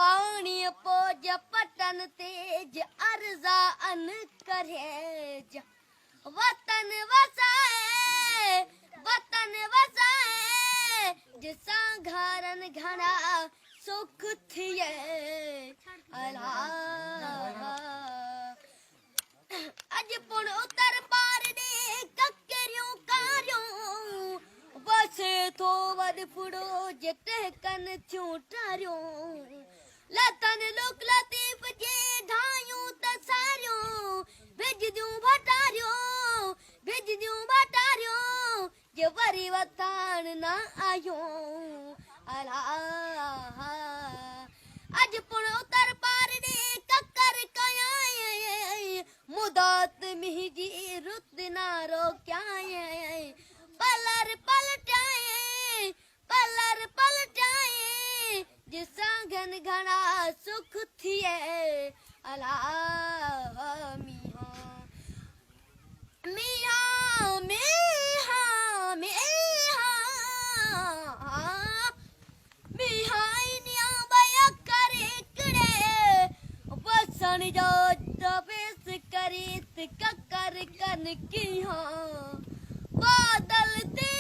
पानी pose Patan तेज अर्जा अन करेज वतन वसाए जिसा घरन घना सुख थिए अला अज पुण उतर पार दे ककरियों कारियों बसे थो वद फुड़ो जट कन थियूं टारियों लतन लोक लतीफ जे ढायूं त सारियों भेज दियूं भटारियों जे वरी वतान ना आयो अला अज पुण उतर पार दे ककर कयां मुदात मिहिजी रुत ना रोक्यां पलर पलटाए जिसा घन घना सुख थिए अला बसन जो दबेस करीत ककर कन की बादल ते